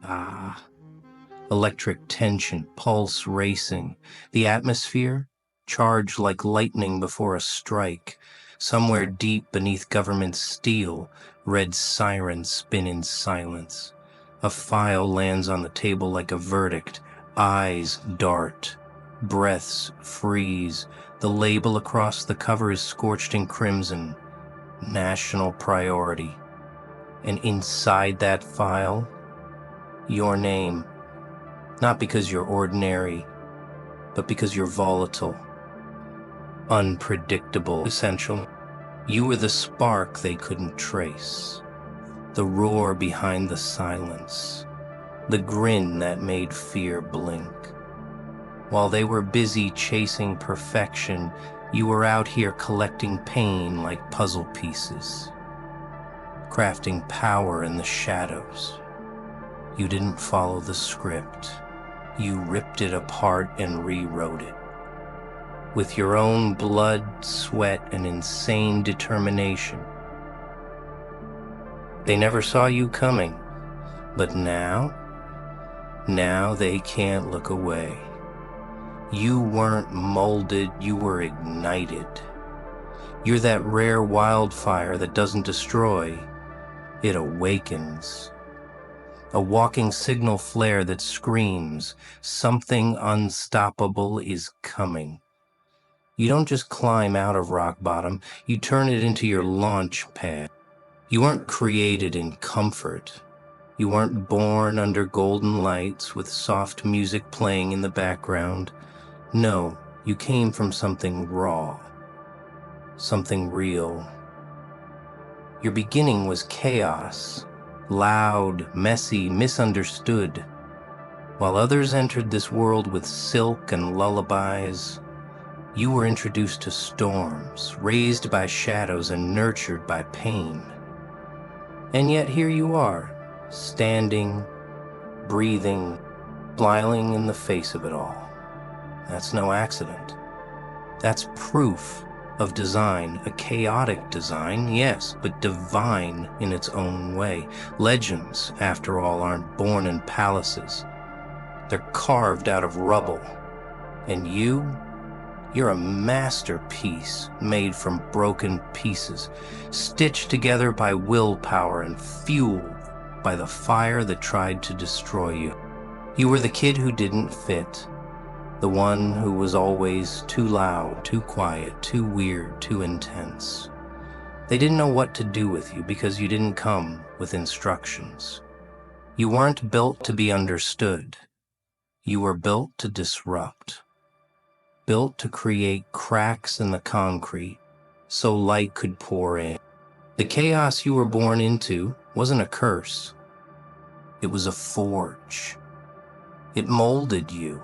Ah, electric tension, pulse racing, the atmosphere charged like lightning before a strike. Somewhere deep beneath government steel, red sirens spin in silence. A file lands on the table like a verdict. Eyes dart. Breaths freeze. The label across the cover is scorched in crimson. National priority. And inside that file, your name. Not because you're ordinary, but because you're volatile, unpredictable, essential. You were the spark they couldn't trace, the roar behind the silence, the grin that made fear blink. While they were busy chasing perfection, you were out here collecting pain like puzzle pieces, crafting power in the shadows. You didn't follow the script. You ripped it apart and rewrote it. With your own blood, sweat, and insane determination. They never saw you coming, but now they can't look away. You weren't molded, you were ignited. You're that rare wildfire that doesn't destroy, it awakens. A walking signal flare that screams, something unstoppable is coming. You don't just climb out of rock bottom, you turn it into your launch pad. You weren't created in comfort. You weren't born under golden lights with soft music playing in the background. No, you came from something raw, something real. Your beginning was chaos. Loud, messy, misunderstood. While others entered this world with silk and lullabies, you were introduced to storms, raised by shadows and nurtured by pain. And yet here you are, standing, breathing, smiling in the face of it all. That's no accident. That's proof of design, a chaotic design, yes, but divine in its own way. Legends, after all, aren't born in palaces. They're carved out of rubble. And you're a masterpiece made from broken pieces, stitched together by willpower and fueled by the fire that tried to destroy you. You were the kid who didn't fit. The one who was always too loud, too quiet, too weird, too intense. They didn't know what to do with you because you didn't come with instructions. You weren't built to be understood. You were built to disrupt. Built to create cracks in the concrete so light could pour in. The chaos you were born into wasn't a curse. It was a forge. It molded you.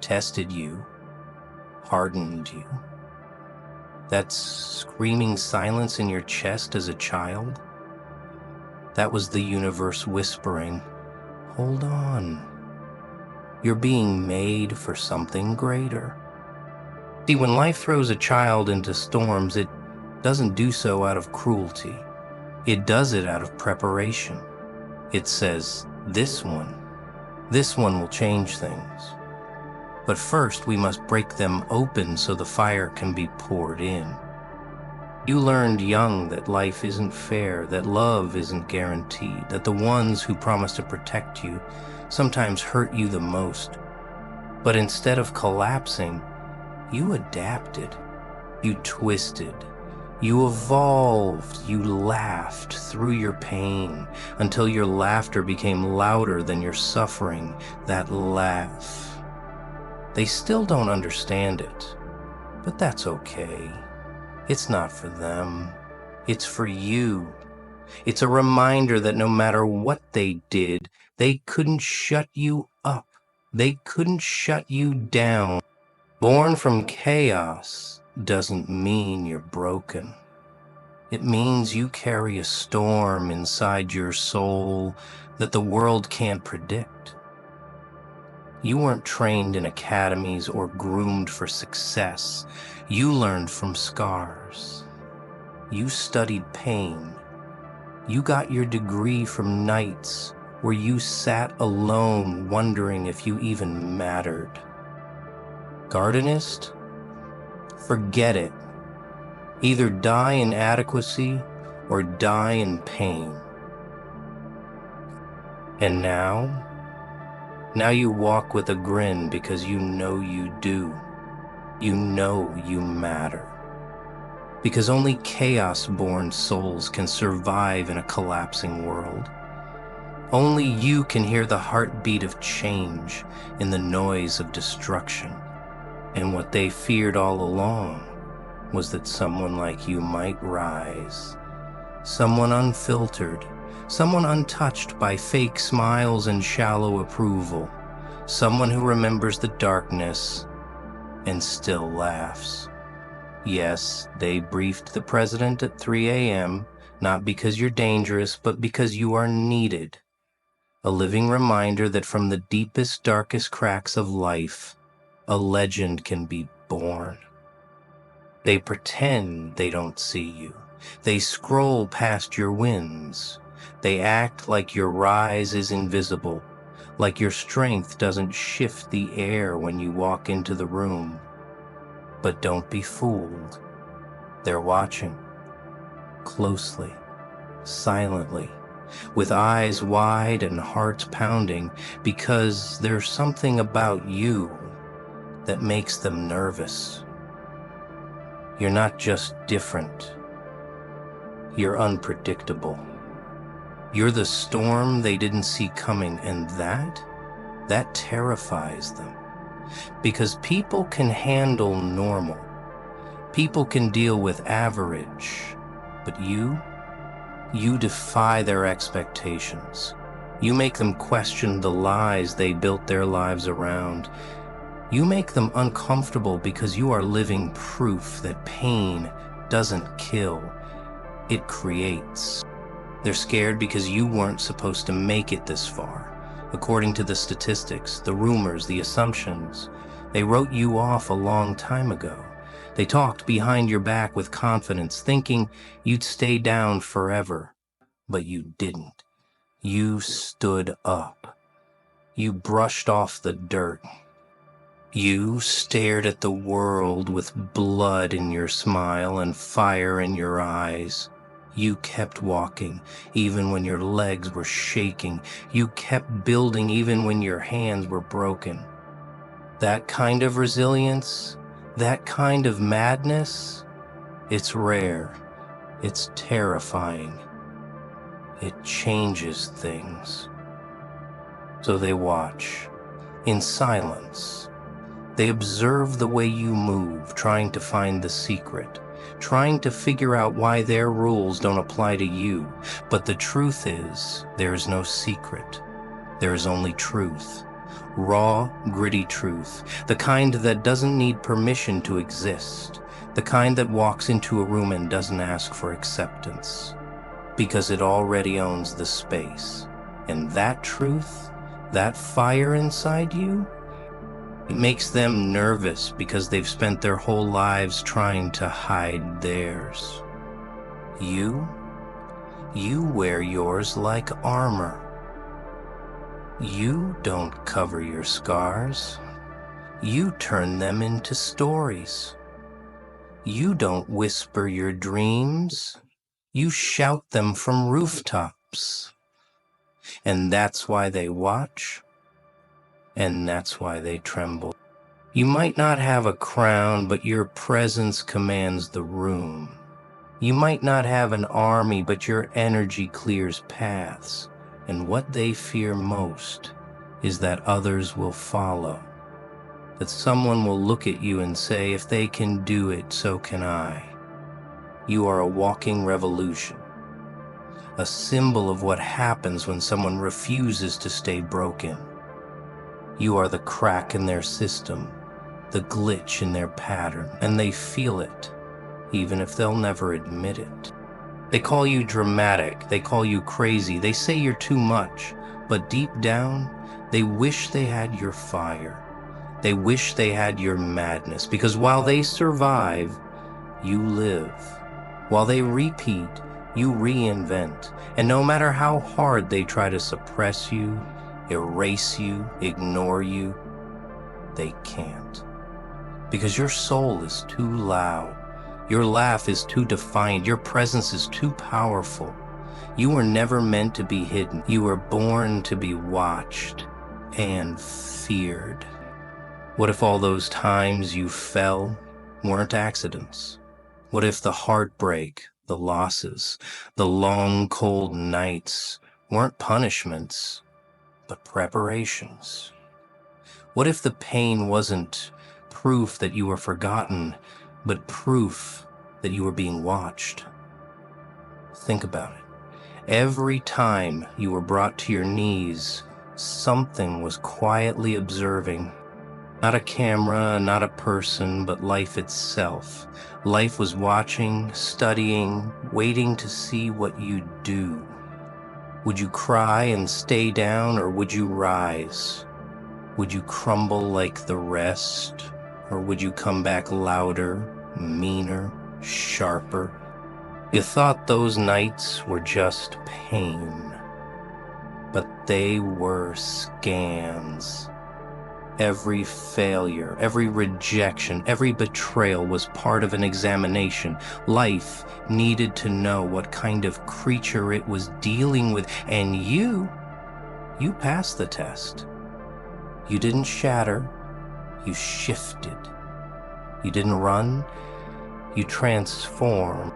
Tested you, hardened you. That screaming silence in your chest as a child, that was the universe whispering, hold on. You're being made for something greater. See, when life throws a child into storms, it doesn't do so out of cruelty. It does it out of preparation. It says, this one will change things. But first, we must break them open so the fire can be poured in. You learned young that life isn't fair, that love isn't guaranteed, that the ones who promise to protect you sometimes hurt you the most. But instead of collapsing, you adapted, you twisted, you evolved, you laughed through your pain until your laughter became louder than your suffering, that laugh. They still don't understand it, but that's okay. It's not for them. It's for you. It's a reminder that no matter what they did, they couldn't shut you up. They couldn't shut you down. Born from chaos doesn't mean you're broken. It means you carry a storm inside your soul that the world can't predict. You weren't trained in academies or groomed for success. You learned from scars. You studied pain. You got your degree from nights where you sat alone wondering if you even mattered. Gardenist? Forget it. Either die in adequacy or die in pain. And now you walk with a grin because you know you do. You know you matter. Because only chaos-born souls can survive in a collapsing world. Only you can hear the heartbeat of change in the noise of destruction. And what they feared all along was that someone like you might rise. Someone unfiltered, someone untouched by fake smiles and shallow approval. Someone who remembers the darkness and still laughs. Yes, they briefed the president at 3 a.m., not because you're dangerous, but because you are needed. A living reminder that from the deepest, darkest cracks of life, a legend can be born. They pretend they don't see you. They scroll past your wins. They act like your rise is invisible, like your strength doesn't shift the air when you walk into the room. But don't be fooled. They're watching. Closely, silently, with eyes wide and hearts pounding, because there's something about you that makes them nervous. You're not just different. You're unpredictable. You're the storm they didn't see coming, and that terrifies them. Because people can handle normal. People can deal with average. But you defy their expectations. You make them question the lies they built their lives around. You make them uncomfortable because you are living proof that pain doesn't kill, it creates. They're scared because you weren't supposed to make it this far. According to the statistics, the rumors, the assumptions, they wrote you off a long time ago. They talked behind your back with confidence, thinking you'd stay down forever. But you didn't. You stood up. You brushed off the dirt. You stared at the world with blood in your smile and fire in your eyes. You kept walking, even when your legs were shaking. You kept building, even when your hands were broken. That kind of resilience, that kind of madness, it's rare. It's terrifying. It changes things. So they watch, in silence. They observe the way you move, trying to find the secret, trying to figure out why their rules don't apply to you. But the truth is, there is no secret. There is only truth. Raw, gritty truth. The kind that doesn't need permission to exist. The kind that walks into a room and doesn't ask for acceptance. Because it already owns the space. And that truth, that fire inside you, it makes them nervous because they've spent their whole lives trying to hide theirs. You wear yours like armor. You don't cover your scars. You turn them into stories. You don't whisper your dreams. You shout them from rooftops. And that's why they watch. And that's why they tremble. You might not have a crown, but your presence commands the room. You might not have an army, but your energy clears paths. And what they fear most is that others will follow. That someone will look at you and say, if they can do it, so can I. You are a walking revolution. A symbol of what happens when someone refuses to stay broken. You are the crack in their system, the glitch in their pattern, and they feel it, even if they'll never admit it. They call you dramatic, they call you crazy, they say you're too much, but deep down, they wish they had your fire. They wish they had your madness, because while they survive, you live. While they repeat, You reinvent, and no matter how hard they try to suppress you, erase you, ignore you, they can't. Because your soul is too loud, your laugh is too defiant, your presence is too powerful. You were never meant to be hidden. You were born to be watched and feared. What if all those times you fell weren't accidents? What if the heartbreak, the losses, the long cold nights weren't punishments, but preparations? What if the pain wasn't proof that you were forgotten, but proof that you were being watched? Think about it. Every time you were brought to your knees, something was quietly observing. Not a camera, not a person, but life itself. Life was watching, studying, waiting to see what you'd do. Would you cry and stay down, or would you rise? Would you crumble like the rest, or would you come back louder, meaner, sharper? You thought those nights were just pain, but they were scans. Every failure, every rejection, every betrayal was part of an examination. Life needed to know what kind of creature it was dealing with, and you passed the test. You didn't shatter, you shifted. You didn't run, you transformed.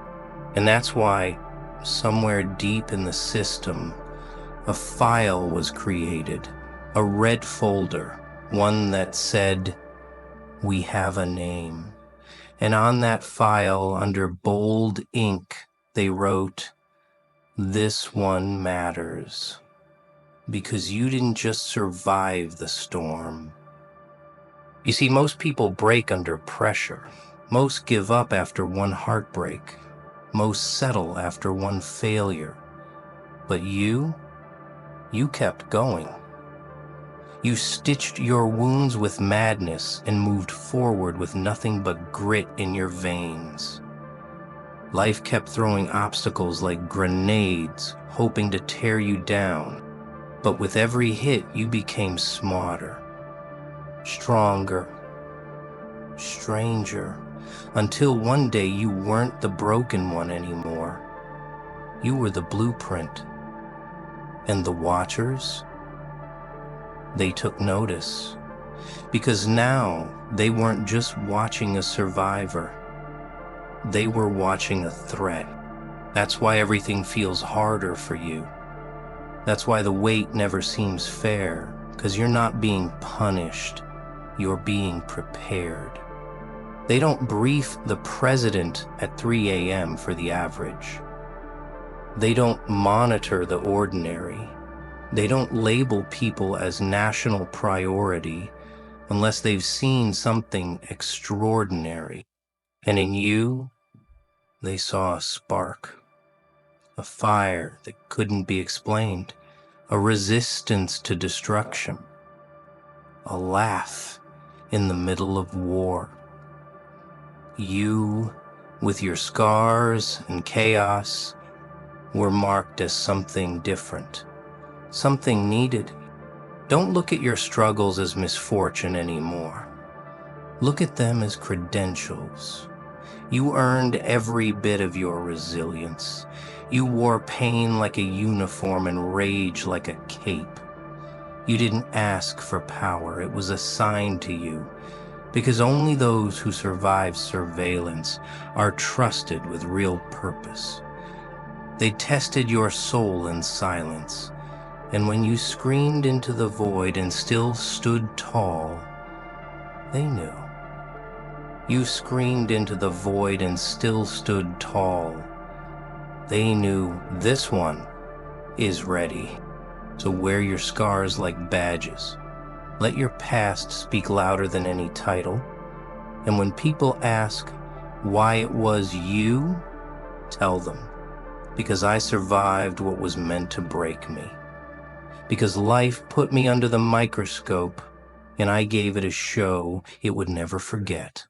And that's why, somewhere deep in the system, a file was created, a red folder, one that said, "We have a name." And on that file, under bold ink, they wrote, "This one matters." Because you didn't just survive the storm. You see, most people break under pressure. Most give up after one heartbreak. Most settle after one failure. But you kept going. You stitched your wounds with madness and moved forward with nothing but grit in your veins. Life kept throwing obstacles like grenades, hoping to tear you down. But with every hit, you became smarter, stronger, stranger, until one day you weren't the broken one anymore. You were the blueprint. And the watchers, they took notice. Because now they weren't just watching a survivor. They were watching a threat. That's why everything feels harder for you. That's why the wait never seems fair, because you're not being punished, you're being prepared. They don't brief the president at 3 a.m. for the average. They don't monitor the ordinary. They don't label people as national priority unless they've seen something extraordinary. And in you, they saw a spark. A fire that couldn't be explained, a resistance to destruction, a laugh in the middle of war. You, with your scars and chaos, were marked as something different, something needed. Don't look at your struggles as misfortune anymore. Look at them as credentials. You earned every bit of your resilience. You wore pain like a uniform and rage like a cape. You didn't ask for power, it was assigned to you, because only those who survive surveillance are trusted with real purpose. They tested your soul in silence, and when you screamed into the void and still stood tall, they knew. You screamed into the void and still stood tall. They knew this one is ready. So wear your scars like badges. Let your past speak louder than any title. And when people ask why it was you, tell them, because I survived what was meant to break me. Because life put me under the microscope and I gave it a show it would never forget.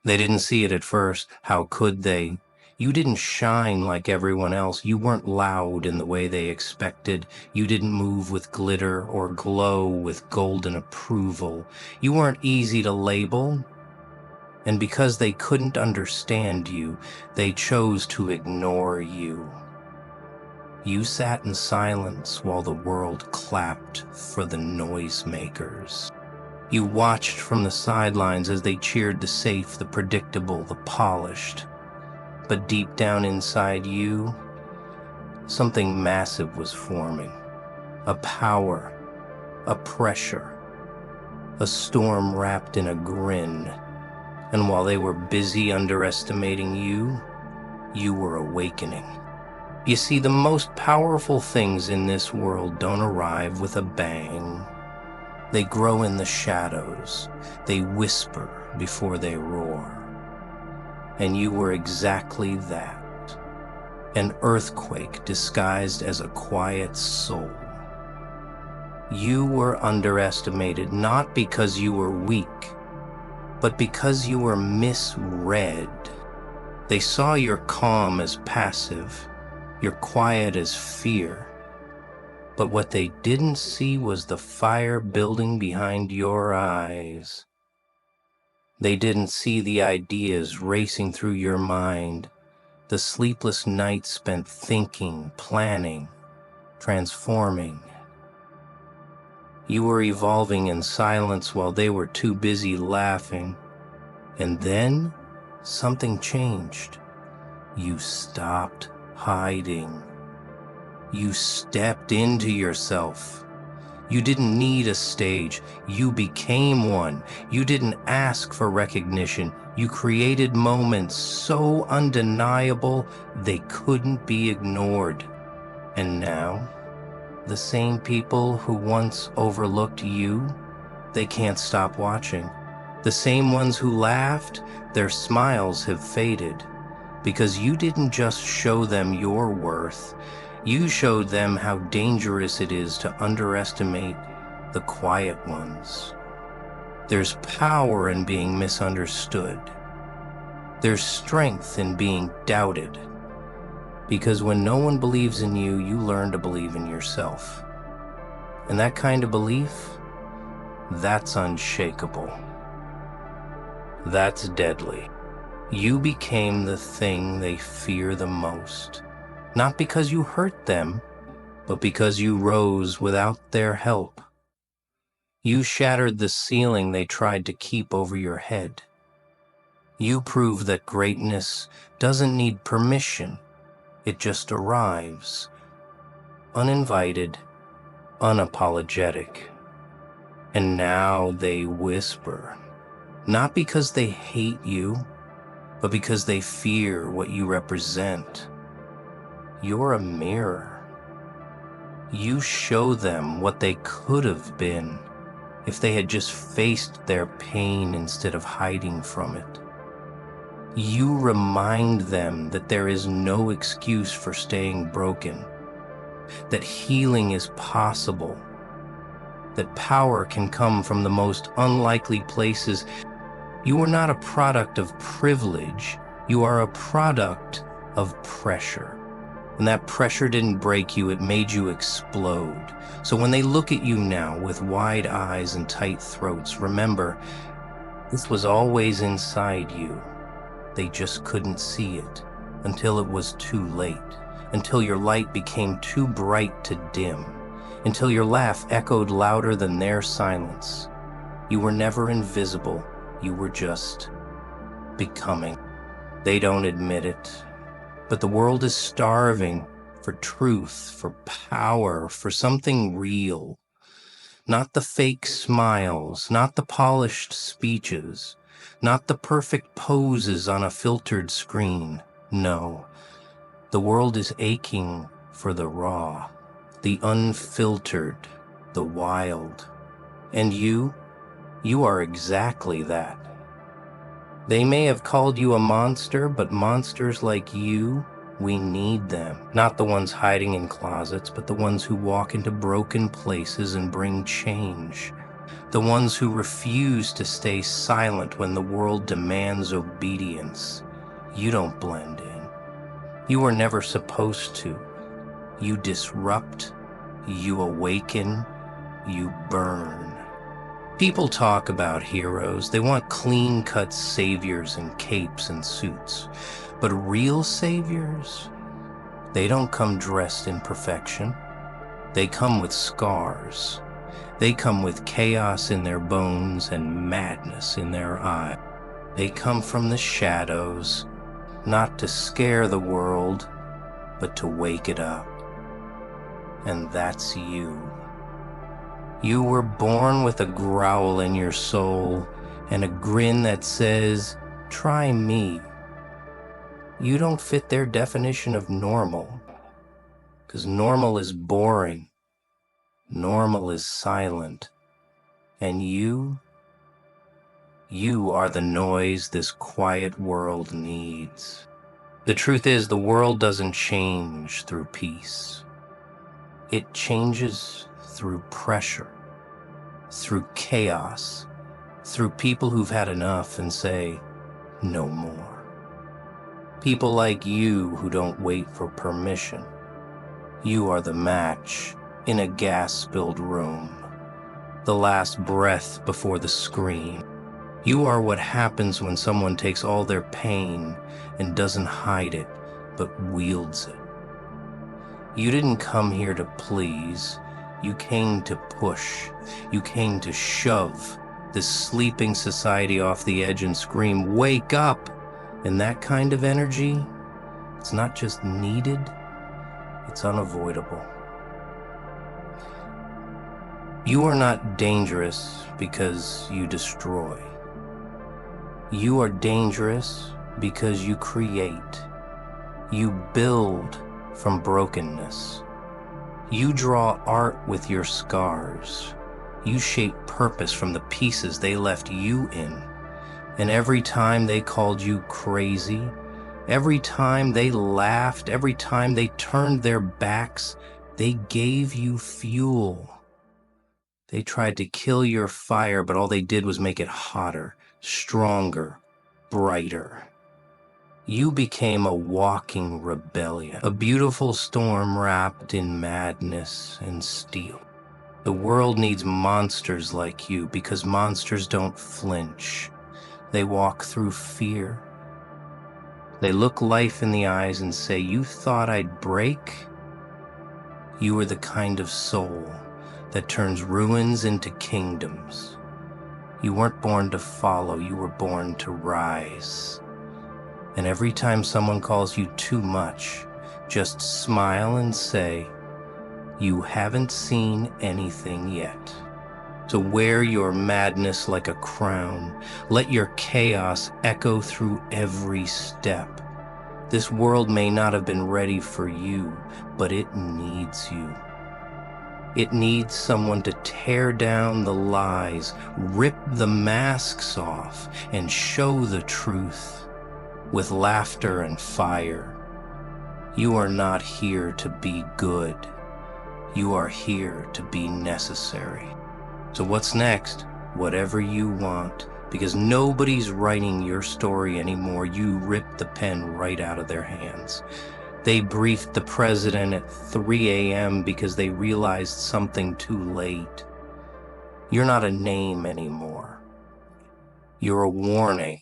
They didn't see it at first. How could they? You didn't shine like everyone else. You weren't loud in the way they expected. You didn't move with glitter or glow with golden approval. You weren't easy to label. And because they couldn't understand you, they chose to ignore you. You sat in silence while the world clapped for the noisemakers. You watched from the sidelines as they cheered the safe, the predictable, the polished. But deep down inside you, something massive was forming. A power, a pressure, a storm wrapped in a grin. And while they were busy underestimating you, you were awakening. You see, the most powerful things in this world don't arrive with a bang. They grow in the shadows. They whisper before they roar. And you were exactly that. An earthquake disguised as a quiet soul. You were underestimated not because you were weak, but because you were misread. They saw your calm as passive, your quiet as fear. But what they didn't see was the fire building behind your eyes. They didn't see the ideas racing through your mind, the sleepless nights spent thinking, planning, transforming. You were evolving in silence while they were too busy laughing. And then something changed. You stopped hiding. You stepped into yourself. You didn't need a stage. You became one. You didn't ask for recognition. You created moments so undeniable they couldn't be ignored. And now, the same people who once overlooked you, they can't stop watching. The same ones who laughed, their smiles have faded. Because you didn't just show them your worth, you showed them how dangerous it is to underestimate the quiet ones. There's power in being misunderstood. There's strength in being doubted. Because when no one believes in you, you learn to believe in yourself. And that kind of belief, that's unshakable. That's deadly. You became the thing they fear the most. Not because you hurt them, but because you rose without their help. You shattered the ceiling they tried to keep over your head. You proved that greatness doesn't need permission. It just arrives, uninvited, unapologetic. And now they whisper, not because they hate you, but because they fear what you represent. You're a mirror. You show them what they could have been if they had just faced their pain instead of hiding from it. You remind them that there is no excuse for staying broken, that healing is possible, that power can come from the most unlikely places. You are not a product of privilege. You are a product of pressure. And that pressure didn't break you, it made you explode. So when they look at you now with wide eyes and tight throats, remember, this was always inside you. They just couldn't see it until it was too late, until your light became too bright to dim, until your laugh echoed louder than their silence. You were never invisible. You were just becoming. They don't admit it, but the world is starving for truth, for power, for something real. Not the fake smiles, not the polished speeches, not the perfect poses on a filtered screen. No, the world is aching for the raw, the unfiltered, the wild. And you are exactly that. They may have called you a monster, but monsters like you, we need them. Not the ones hiding in closets, but the ones who walk into broken places and bring change. The ones who refuse to stay silent when the world demands obedience. You don't blend in. You were never supposed to. You disrupt, you awaken, you burn. People talk about heroes. They want clean-cut saviors in capes and suits. But real saviors, they don't come dressed in perfection. They come with scars. They come with chaos in their bones and madness in their eyes. They come from the shadows, not to scare the world, but to wake it up. And that's you. You were born with a growl in your soul and a grin that says, "Try me." You don't fit their definition of normal, because normal is boring. Normal is silent. And you are the noise this quiet world needs. The truth is, the world doesn't change through peace. It changes through pressure, through chaos, through people who've had enough and say, no more. People like you who don't wait for permission. You are the match in a gas-spilled room, the last breath before the scream. You are what happens when someone takes all their pain and doesn't hide it, but wields it. You didn't come here to please. You came to push. You came to shove this sleeping society off the edge and scream, "Wake up!" And that kind of energy, it's not just needed, it's unavoidable. You are not dangerous because you destroy. You are dangerous because you create. You build from brokenness. You draw art with your scars. You shape purpose from the pieces they left you in. And every time they called you crazy, every time they laughed, every time they turned their backs, they gave you fuel. They tried to kill your fire, but all they did was make it hotter, stronger, brighter. You became a walking rebellion, a beautiful storm wrapped in madness and steel. The world needs monsters like you because monsters don't flinch. They walk through fear. They look life in the eyes and say, "You thought I'd break?" You are the kind of soul that turns ruins into kingdoms. You weren't born to follow, you were born to rise. And every time someone calls you too much, just smile and say, "You haven't seen anything yet." So wear your madness like a crown. Let your chaos echo through every step. This world may not have been ready for you, but it needs you. It needs someone to tear down the lies, rip the masks off, and show the truth with laughter and fire. You are not here to be good. You are here to be necessary. So what's next? Whatever you want, because nobody's writing your story anymore. You ripped the pen right out of their hands. They briefed the president at 3 a.m. because they realized something too late. You're not a name anymore. You're a warning.